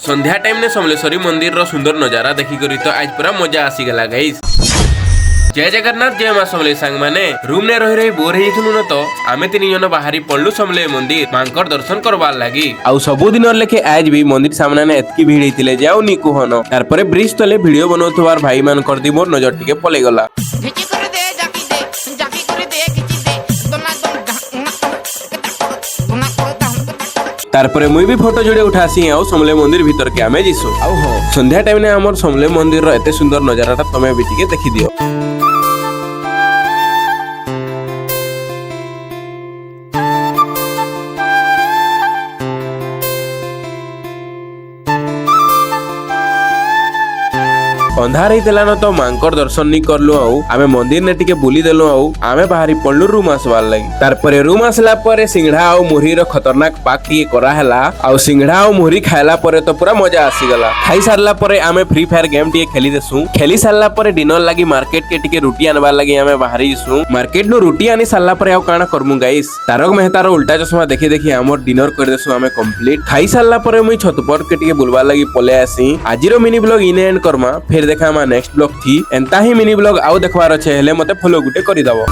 संध्या time ने समलेश्वरी मंदिर रो सुंदर नजारा देखी करी तो आज पूरा मजा आसी गला गाइस। जय जगन्नाथ जय मां समले सांग माने रूम ने रही रही बोर हेइथुनु न तो आमे तीन जन बाहरी पड़लु समले मंदिर मांकर दर्शन करबार लागी। आउ सबु दिन लेखे आज भी मंदिर सामने ने एतकी भीड़ हेतिले जाउ नी कुहनो। तार परे ब्रिज तले वीडियो बनौथवार भाई मान कर दी मोर नजर टिके पले गला। तारपरे मुई भी फोटो जोड़े उठासी आउ समले मंदिर भीतर के आमे जिसु। आउ हो संध्या टाइम ने हमर समले मंदिर रो एते सुंदर नजाराटा तमे भी टिके देखि दियो। अंधार हेतिला न तो मांकर दर्शन नी करलु आउ आमे मंदिर ने टिके बुली देलु आउ आमे बाहरी पड़लु रूम आसवार लागि। तार परे रूम आसला परे सिंघड़ा आउ मुरही रो खतरनाक पाक टिके करा हैला। आउ सिंघड़ा आउ मुरही खायला परे तो पूरा मजा आसी गला। खाई सारला परे आमे फ्री फायर गेम टिके खेली देसु। खेली सारला परे डिनर लागि मार्केट के टिके रोटी आनबार लागि आमे बाहरी जिसु। मार्केट नो रोटी आनी सारला परे आउ काना करमु गाइस। तारक मेहता रो उल्टा चश्मा देखि देखि हमर डिनर कर देसु आमे कंप्लीट। खाई सारला परे मुई छत पर के टिके बुलबार लागि पले आसी। आजिरो मिनी ब्लॉग इने एंड करमा फिर देखा नेक्स्ट ब्लॉग थी एंता ही मिनी ब्लॉग आउ देखवार अच्छे हेले मते फॉलो गुटे करि दबो।